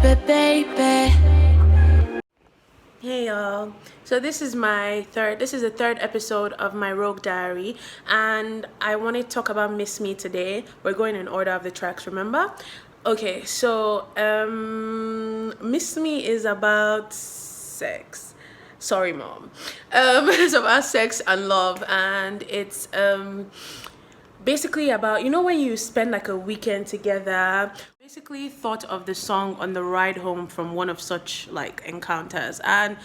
baby, baby. Hey y'all, so this is the third episode of my Rogue Diary, and I want to talk about Miss Me today. We're going in order of the tracks, remember? Okay, so Miss Me is about sex. Sorry, mom. It's about sex and love, and it's basically about, you know, when you spend like a weekend together. Basically thought of the song on the ride home from one of such like encounters, and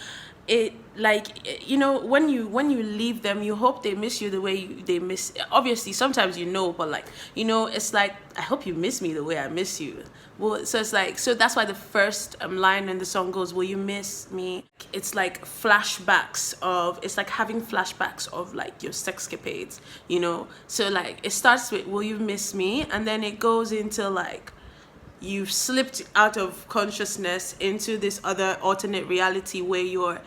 it, like, you know, when you leave them, you hope they miss you the way they miss, obviously sometimes, you know, but like, you know, it's like, I hope you miss me the way I miss you. Well, so it's like, so that's why the first line in the song goes, will you miss me? It's like flashbacks of, it's like having flashbacks of like your sexcapades, you know. So like it starts with, will you miss me? And then it goes into like, you've slipped out of consciousness into this other alternate reality where you're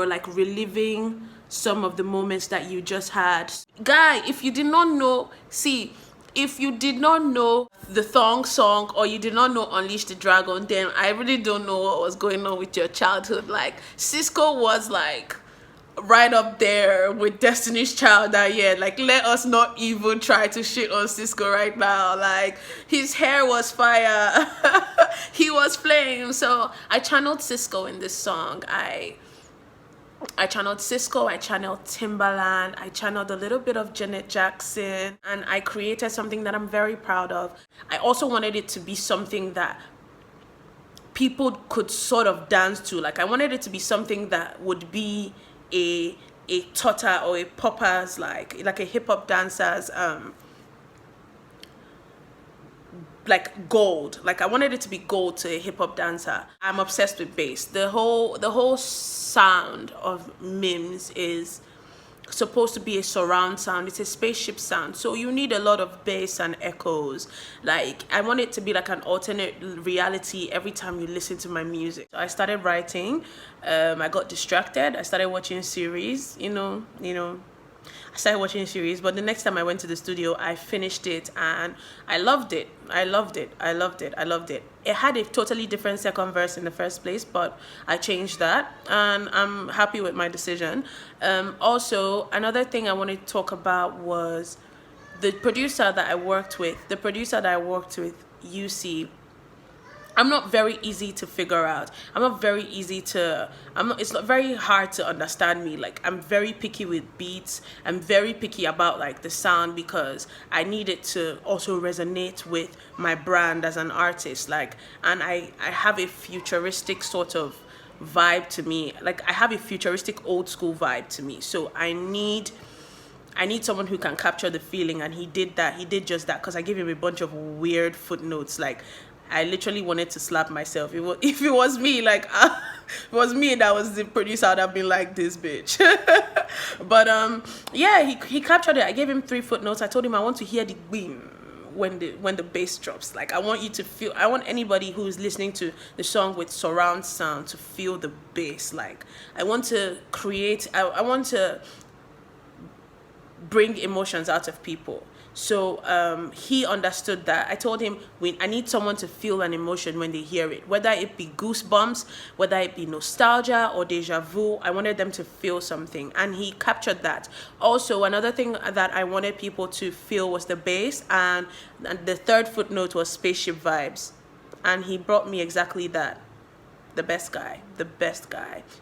like reliving some of the moments that you just had. Guy, if you did not know, see, if you did not know the Thong song, or you did not know Unleash the Dragon, then I really don't know what was going on with your childhood. Like, Cisco was like right up there with Destiny's Child that year. Like, let us not even try to shit on Cisco right now. Like, his hair was fire. He was flame. So I channeled Cisco in this song. I channeled Cisco, I channeled Timbaland, I channeled a little bit of Janet Jackson, and I created something that I'm very proud of. I also wanted it to be something that people could sort of dance to. Like, I wanted it to be something that would be a tutter or a poppers, like a hip-hop dancer's like gold. Like, I wanted it to be gold to a hip-hop dancer. I'm obsessed with bass. The whole sound of MIMZ is supposed to be a surround sound. It's a spaceship sound, so you need a lot of bass and echoes. Like, I want it to be like an alternate reality every time you listen to my music. So I started writing. I got distracted. I started watching series, you know. I started watching series, but the next time I went to the studio, I finished it and I loved it. I loved it. It had a totally different second verse in the first place, but I changed that and I'm happy with my decision. Also, another thing I wanted to talk about was the producer that I worked with. UC. I'm not very easy to figure out. It's not very hard to understand me. Like, I'm very picky with beats. I'm very picky about like the sound, because I need it to also resonate with my brand as an artist. Like, and I have a futuristic sort of vibe to me. Like, I have a futuristic old school vibe to me. So I need someone who can capture the feeling, and he did that. He did just that, because I gave him a bunch of weird footnotes. Like, I literally wanted to slap myself. If it was me, like, if it was me that was the producer, I'd have been like, this bitch. But yeah, he captured it. I gave him 3 footnotes. I told him I want to hear the boom when the bass drops. Like, I want you to feel. I want anybody who's listening to the song with surround sound to feel the bass. Like, I want to create. I want to bring emotions out of people. So he understood that. I told him, I need someone to feel an emotion when they hear it, whether it be goosebumps, whether it be nostalgia or deja vu. I wanted them to feel something, and he captured that. Also, another thing that I wanted people to feel was the bass, and the 3rd footnote was spaceship vibes, and he brought me exactly that. The best guy.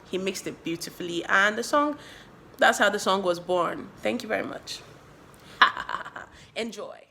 He mixed it beautifully, and that's how the song was born. Thank you very much. Enjoy.